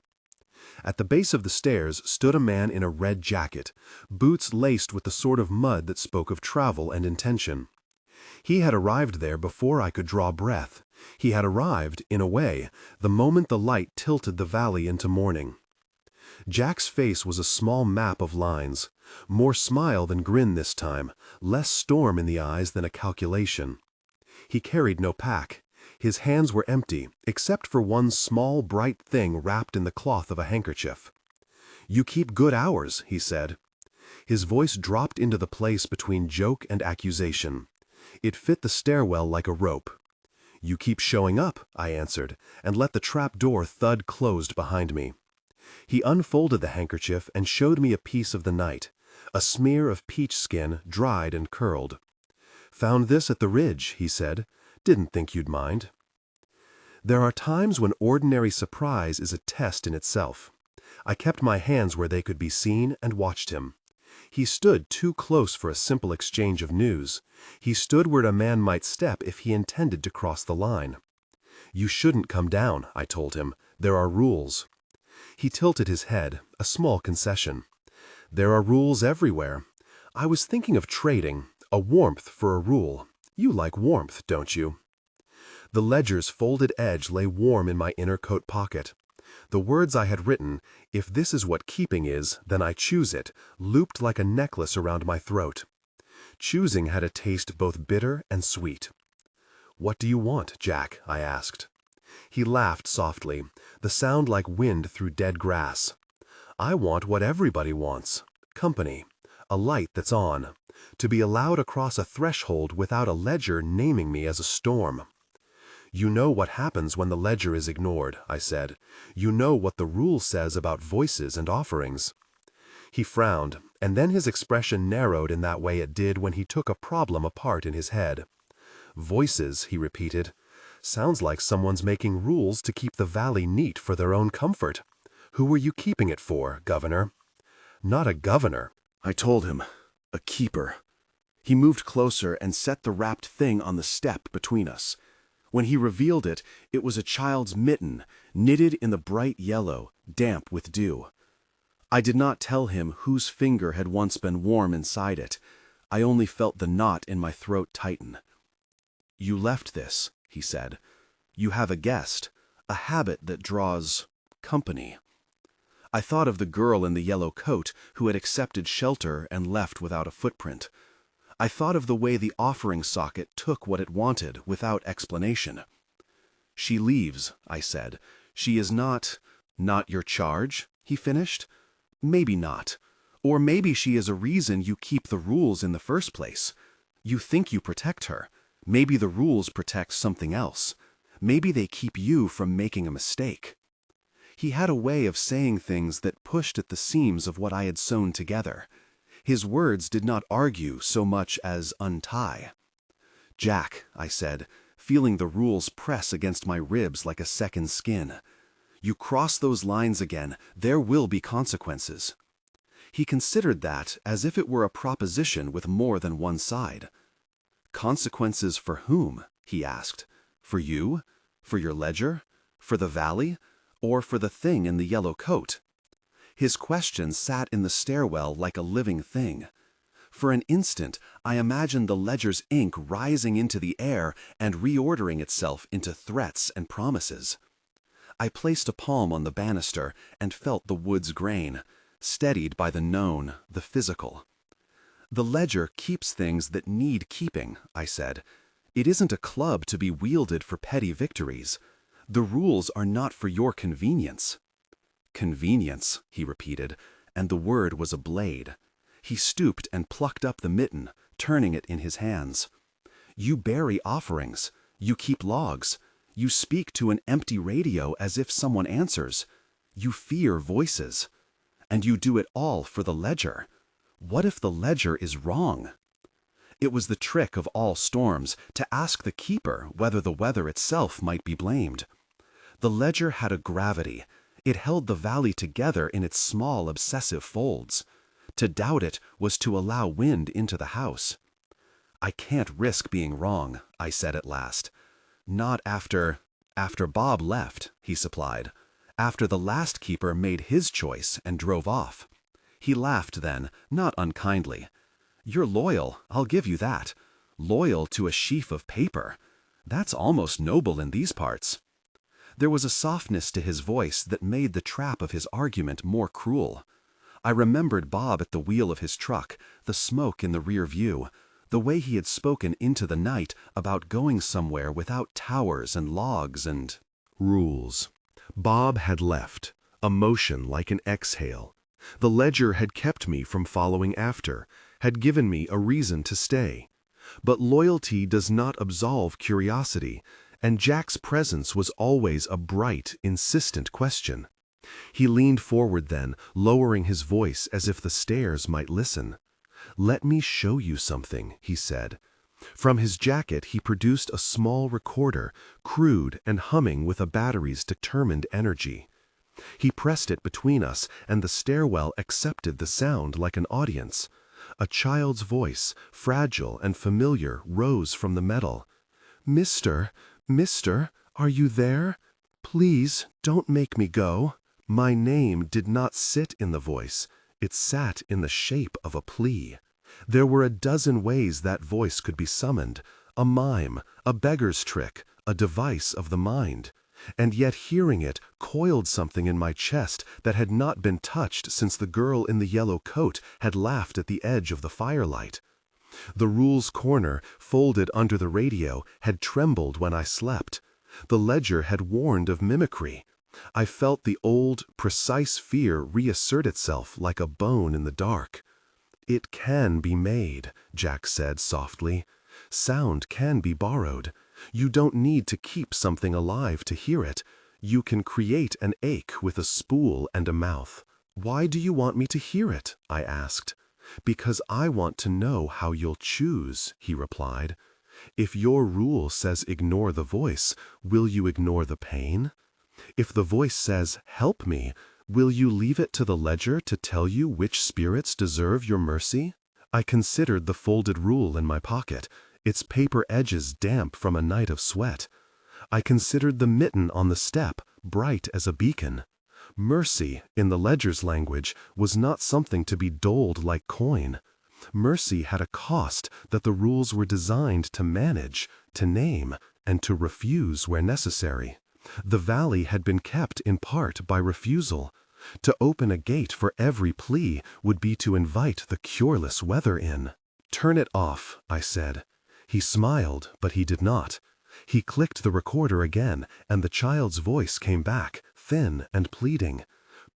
At the base of the stairs stood a man in a red jacket, boots laced with the sort of mud that spoke of travel and intention. He had arrived there before I could draw breath. He had arrived, in a way, the moment the light tilted the valley into morning. Jack's face was a small map of lines, more smile than grin this time, less storm in the eyes than a calculation. He carried no pack. His hands were empty, except for one small, bright thing wrapped in the cloth of a handkerchief. "You keep good hours," he said. His voice dropped into the place between joke and accusation. It fit the stairwell like a rope. "You keep showing up," I answered, and let the trap door thud closed behind me. He unfolded the handkerchief and showed me a piece of the night, a smear of peach skin, dried and curled. "Found this at the ridge," he said. "Didn't think you'd mind." There are times when ordinary surprise is a test in itself. I kept my hands where they could be seen and watched him. He stood too close for a simple exchange of news. He stood where a man might step if he intended to cross the line. "You shouldn't come down," I told him. "There are rules." He tilted his head, a small concession. "There are rules everywhere. I was thinking of trading a warmth for a rule. You like warmth, don't you?" The ledger's folded edge lay warm in my inner coat pocket. The words I had written, "If this is what keeping is, then I choose it," looped like a necklace around my throat. Choosing had a taste both bitter and sweet. "What do you want, Jack?" I asked. He laughed softly, the sound like wind through dead grass. "I want what everybody wants. Company. A light that's on. To be allowed across a threshold without a ledger naming me as a storm." "You know what happens when the ledger is ignored," I said. "You know what the rule says about voices and offerings." He frowned, and then his expression narrowed in that way it did when he took a problem apart in his head. "Voices," he repeated. "Sounds like someone's making rules to keep the valley neat for their own comfort. Who were you keeping it for, Governor?" "Not a governor." I told him. A keeper. He moved closer and set the wrapped thing on the step between us. When he revealed it, it was a child's mitten, knitted in the bright yellow, damp with dew. I did not tell him whose finger had once been warm inside it. I only felt the knot in my throat tighten. "You left this," he said. "You have a guest, a habit that draws company." I thought of the girl in the yellow coat who had accepted shelter and left without a footprint. I thought of the way the offering socket took what it wanted without explanation. "She leaves," I said. "She is not your charge," he finished. "Maybe not. Or maybe she is a reason you keep the rules in the first place. You think you protect her. Maybe the rules protect something else. Maybe they keep you from making a mistake." He had a way of saying things that pushed at the seams of what I had sewn together. His words did not argue so much as untie. "Jack," I said, feeling the rules press against my ribs like a second skin. "You cross those lines again, there will be consequences." He considered that as if it were a proposition with more than one side. "Consequences for whom?" he asked. "For you? For your ledger? For the valley? Or for the thing in the yellow coat?" His question sat in the stairwell like a living thing. For an instant, I imagined the ledger's ink rising into the air and reordering itself into threats and promises. I placed a palm on the banister and felt the wood's grain, steadied by the known, the physical. "The ledger keeps things that need keeping," I said. "It isn't a club to be wielded for petty victories. The rules are not for your convenience." "Convenience," he repeated, and the word was a blade. He stooped and plucked up the mitten, turning it in his hands. "You bury offerings. You keep logs. You speak to an empty radio as if someone answers. You fear voices. And you do it all for the ledger. What if the ledger is wrong?" It was the trick of all storms to ask the keeper whether the weather itself might be blamed. The ledger had a gravity. It held the valley together in its small obsessive folds. To doubt it was to allow wind into the house. "I can't risk being wrong," I said at last. "Not after Bob left," he supplied. "After the last keeper made his choice and drove off." He laughed then, not unkindly. "You're loyal, I'll give you that. Loyal to a sheaf of paper. That's almost noble in these parts." There was a softness to his voice that made the trap of his argument more cruel. I remembered Bob at the wheel of his truck, the smoke in the rear view, the way he had spoken into the night about going somewhere without towers and logs and rules. Bob had left, a motion like an exhale. The ledger had kept me from following after, had given me a reason to stay. But loyalty does not absolve curiosity, and Jack's presence was always a bright, insistent question. He leaned forward then, lowering his voice as if the stairs might listen. "Let me show you something," he said. From his jacket he produced a small recorder, crude and humming with a battery's determined energy. He pressed it between us, and the stairwell accepted the sound like an audience. A child's voice, fragile and familiar, rose from the metal. Mister, Are you there? Please, don't make me go. My name did not sit in the voice. It sat in the shape of a plea. There were a dozen ways that voice could be summoned, a mime, a beggar's trick, a device of the mind. And yet hearing it coiled something in my chest that had not been touched since the girl in the yellow coat had laughed at the edge of the firelight. The rules corner, folded under the radio, had trembled when I slept. The ledger had warned of mimicry. I felt the old, precise fear reassert itself like a bone in the dark. It can be made, Jack said softly. Sound can be borrowed. You don't need to keep something alive to hear it. You can create an ache with a spool and a mouth. Why do you want me to hear it? I asked. Because I want to know how you'll choose, he replied. If your rule says ignore the voice, will you ignore the pain? If the voice says help me, will you leave it to the ledger to tell you which spirits deserve your mercy? I considered the folded rule in my pocket, its paper edges damp from a night of sweat. I considered the mitten on the step, bright as a beacon. Mercy, in the ledger's language, was not something to be doled like coin. Mercy had a cost that the rules were designed to manage, to name, and to refuse where necessary. The valley had been kept in part by refusal. To open a gate for every plea would be to invite the cureless weather in. Turn it off, I said. He smiled, but he did not. He clicked the recorder again, and the child's voice came back, thin and pleading.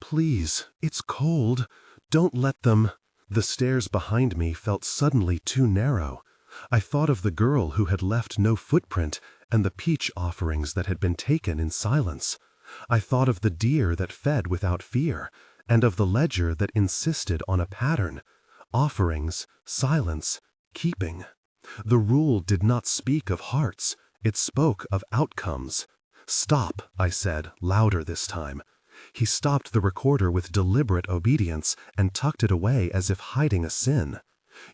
Please, it's cold. Don't let them. The stairs behind me felt suddenly too narrow. I thought of the girl who had left no footprint and the peach offerings that had been taken in silence. I thought of the deer that fed without fear, and of the ledger that insisted on a pattern. Offerings, silence, keeping. The rule did not speak of hearts. It spoke of outcomes. Stop, I said, louder this time. He stopped the recorder with deliberate obedience and tucked it away as if hiding a sin.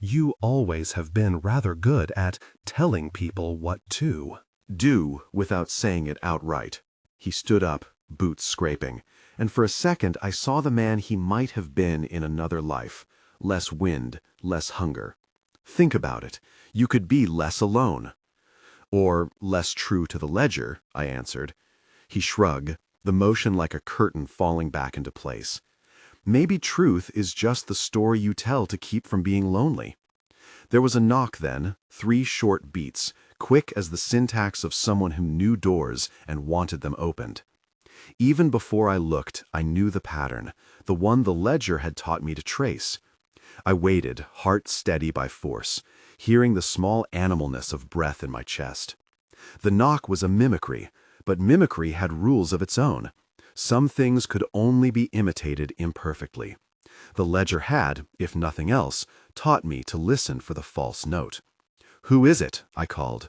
You always have been rather good at telling people what to do without saying it outright. He stood up, boots scraping, and for a second I saw the man he might have been in another life. Less wind, less hunger. Think about it. You could be less alone. Or less true to the ledger, I answered. He shrugged, the motion like a curtain falling back into place. Maybe truth is just the story you tell to keep from being lonely. There was a knock then, 3 short beats, quick as the syntax of someone who knew doors and wanted them opened. Even before I looked, I knew the pattern, the one the ledger had taught me to trace. I waited, heart steady by force, hearing the small animalness of breath in my chest. The knock was a mimicry, but mimicry had rules of its own. Some things could only be imitated imperfectly. The ledger had, if nothing else, taught me to listen for the false note. "Who is it?" I called.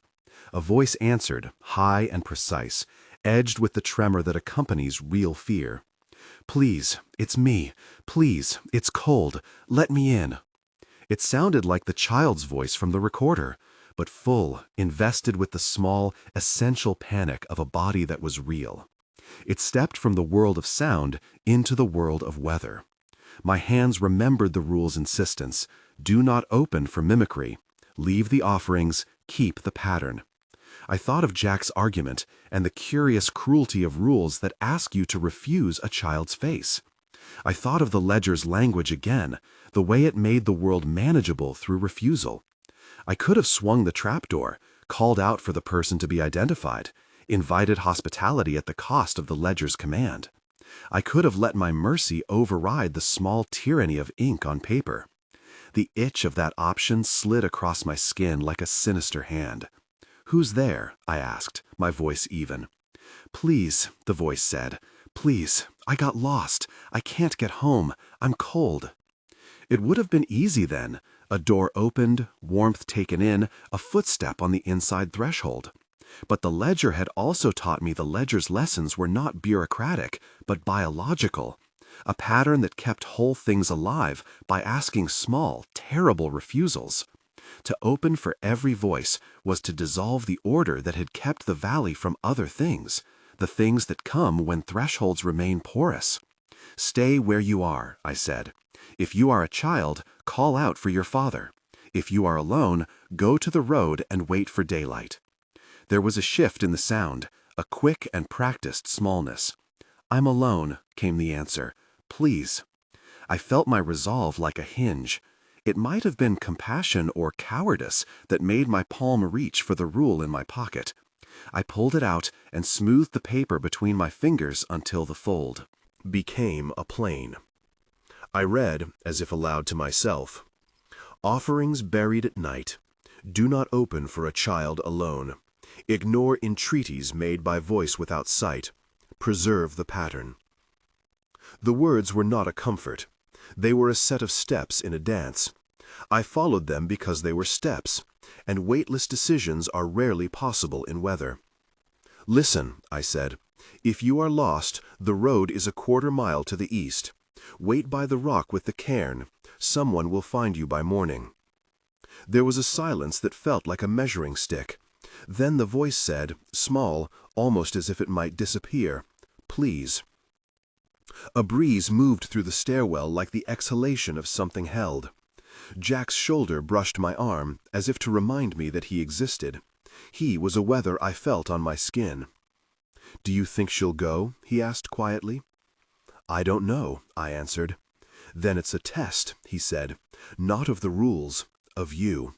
A voice answered, high and precise, edged with the tremor that accompanies real fear. "Please, it's me. Please, it's cold. Let me in." It sounded like the child's voice from the recorder, but full, invested with the small, essential panic of a body that was real. It stepped from the world of sound into the world of weather. My hands remembered the rule's insistence. Do not open for mimicry. Leave the offerings, keep the pattern. I thought of Jack's argument and the curious cruelty of rules that ask you to refuse a child's face. I thought of the ledger's language again, the way it made the world manageable through refusal. I could have swung the trapdoor, called out for the person to be identified, invited hospitality at the cost of the ledger's command. I could have let my mercy override the small tyranny of ink on paper. The itch of that option slid across my skin like a sinister hand. "Who's there?" I asked, my voice even. "Please," the voice said. "Please, I got lost. I can't get home. I'm cold." It would have been easy then. A door opened, warmth taken in, a footstep on the inside threshold. But the ledger had also taught me the ledger's lessons were not bureaucratic, but biological. A pattern that kept whole things alive by asking small, terrible refusals. To open for every voice was to dissolve the order that had kept the valley from other things, the things that come when thresholds remain porous. "Stay where you are," I said. "If you are a child, call out for your father. If you are alone, go to the road and wait for daylight." There was a shift in the sound, a quick and practiced smallness. "I'm alone," came the answer. "Please." I felt my resolve like a hinge. It might have been compassion or cowardice that made my palm reach for the rule in my pocket. I pulled it out and smoothed the paper between my fingers until the fold became a plane. I read, as if aloud to myself, "Offerings buried at night. Do not open for a child alone. Ignore entreaties made by voice without sight. Preserve the pattern." The words were not a comfort. They were a set of steps in a dance. I followed them because they were steps, and weightless decisions are rarely possible in weather. "Listen," I said. "If you are lost, the road is a quarter-mile to the east. Wait by the rock with the cairn. Someone will find you by morning." There was a silence that felt like a measuring stick. Then the voice said, small, almost as if it might disappear, "Please." A breeze moved through the stairwell like the exhalation of something held. Jack's shoulder brushed my arm, as if to remind me that he existed. He was a weather I felt on my skin. "Do you think she'll go?" he asked quietly. "I don't know," I answered. "Then it's a test," he said, "not of the rules, of you."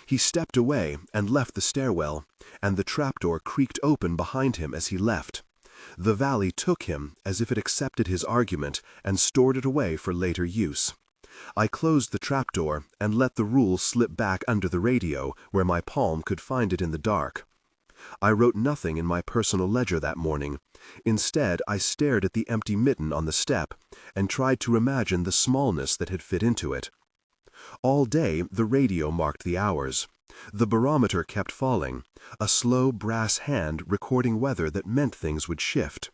He stepped away and left the stairwell, and the trapdoor creaked open behind him as he left. The valley took him as if it accepted his argument and stored it away for later use. I closed the trapdoor and let the rule slip back under the radio where my palm could find it in the dark. I wrote nothing in my personal ledger that morning. Instead, I stared at the empty mitten on the step and tried to imagine the smallness that had fit into it. All day, the radio marked the hours. The barometer kept falling, a slow brass hand recording weather that meant things would shift.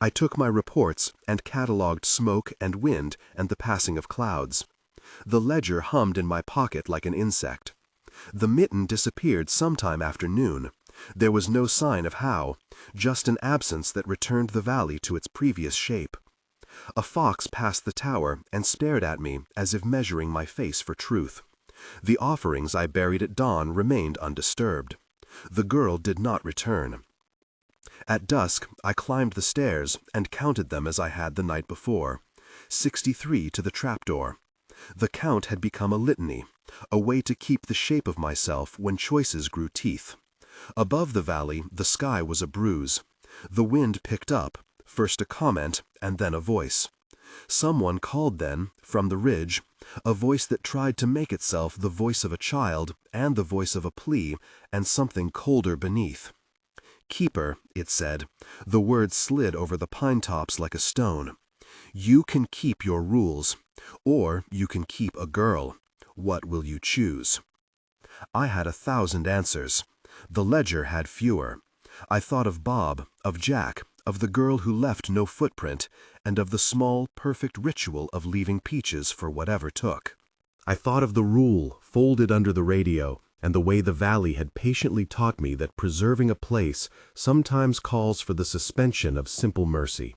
I took my reports and catalogued smoke and wind and the passing of clouds. The ledger hummed in my pocket like an insect. The mitten disappeared sometime after noon. There was no sign of how, just an absence that returned the valley to its previous shape. A fox passed the tower and stared at me as if measuring my face for truth. The offerings I buried at dawn remained undisturbed. The girl did not return. At dusk, I climbed the stairs and counted them as I had the night before. 63 to the trapdoor. The count had become a litany, a way to keep the shape of myself when choices grew teeth. Above the valley, the sky was a bruise. The wind picked up, first a comment and then a voice. Someone called then, from the ridge, a voice that tried to make itself the voice of a child and the voice of a plea and something colder beneath. "Keeper," it said. The word slid over the pine tops like a stone. "You can keep your rules, or you can keep a girl. What will you choose?" I had 1,000 answers. The ledger had fewer. I thought of Bob, of Jack, of the girl who left no footprint, and of the small, perfect ritual of leaving Peaches for whatever took. I thought of the rule folded under the radio, and the way the valley had patiently taught me that preserving a place sometimes calls for the suspension of simple mercy.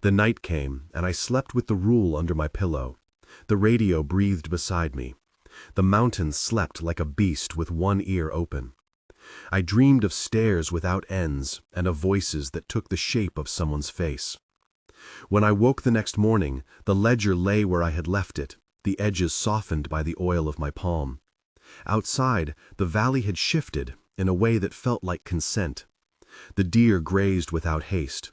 The night came, and I slept with the rule under my pillow. The radio breathed beside me. The mountains slept like a beast with one ear open. I dreamed of stairs without ends and of voices that took the shape of someone's face. When I woke the next morning, the ledger lay where I had left it, the edges softened by the oil of my palm. Outside, the valley had shifted in a way that felt like consent. The deer grazed without haste.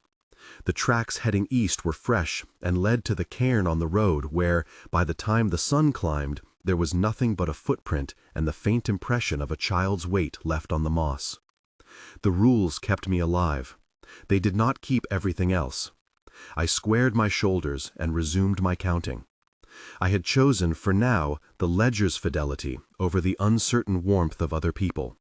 The tracks heading east were fresh and led to the cairn on the road where, by the time the sun climbed, there was nothing but a footprint and the faint impression of a child's weight left on the moss. The rules kept me alive. They did not keep everything else. I squared my shoulders and resumed my counting. I had chosen, for now, the ledger's fidelity over the uncertain warmth of other people.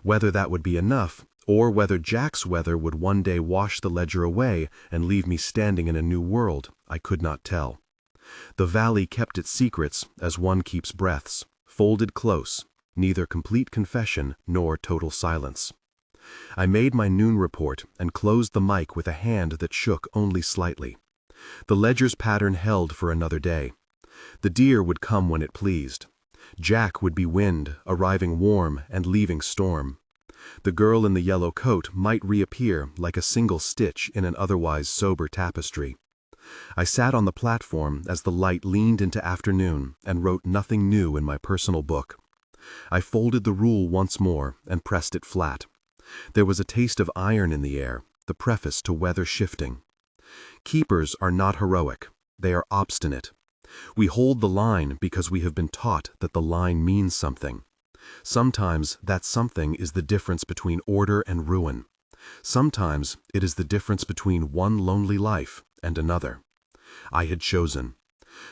Whether that would be enough, or whether Jack's weather would one day wash the ledger away and leave me standing in a new world, I could not tell. The valley kept its secrets as one keeps breaths, folded close, neither complete confession nor total silence. I made my noon report and closed the mic with a hand that shook only slightly. The ledger's pattern held for another day. The deer would come when it pleased. Jack would be wind, arriving warm and leaving storm. The girl in the yellow coat might reappear like a single stitch in an otherwise sober tapestry. I sat on the platform as the light leaned into afternoon and wrote nothing new in my personal book. I folded the rule once more and pressed it flat. There was a taste of iron in the air, the preface to weather shifting. Keepers are not heroic, they are obstinate. We hold the line because we have been taught that the line means something. Sometimes that something is the difference between order and ruin. Sometimes it is the difference between one lonely life and another. I had chosen.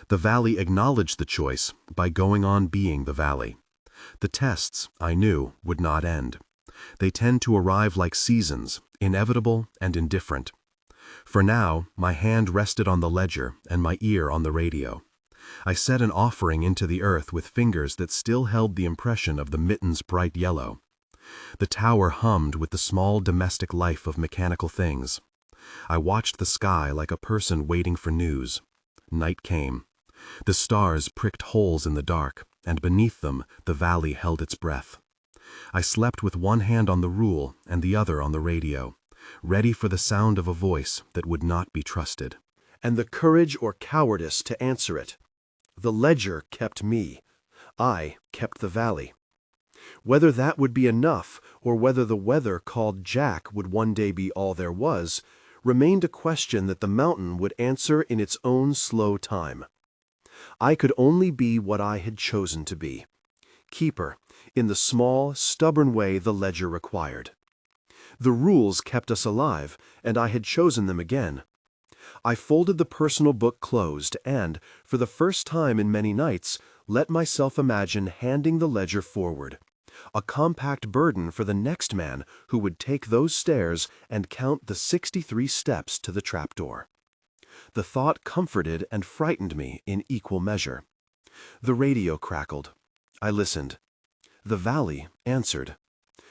The valley acknowledged the choice by going on being the valley. The tests, I knew, would not end. They tend to arrive like seasons, inevitable and indifferent. For now, my hand rested on the ledger and my ear on the radio. I set an offering into the earth with fingers that still held the impression of the mitten's bright yellow. The tower hummed with the small domestic life of mechanical things. I watched the sky like a person waiting for news. Night came. The stars pricked holes in the dark, and beneath them the valley held its breath. I slept with one hand on the rule and the other on the radio, ready for the sound of a voice that would not be trusted. And the courage or cowardice to answer it. The ledger kept me. I kept the valley. Whether that would be enough, or whether the weather called Jack would one day be all there was, remained a question that the mountain would answer in its own slow time. I could only be what I had chosen to be. Keeper, in the small, stubborn way the ledger required. The rules kept us alive, and I had chosen them again. I folded the personal book closed and, for the first time in many nights, let myself imagine handing the ledger forward, a compact burden for the next man who would take those stairs and count the 63 steps to the trapdoor. The thought comforted and frightened me in equal measure. The radio crackled. I listened. The valley answered.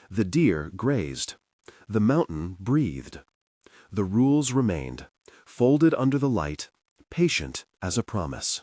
The deer grazed. The mountain breathed. The rules remained, folded under the light, patient as a promise.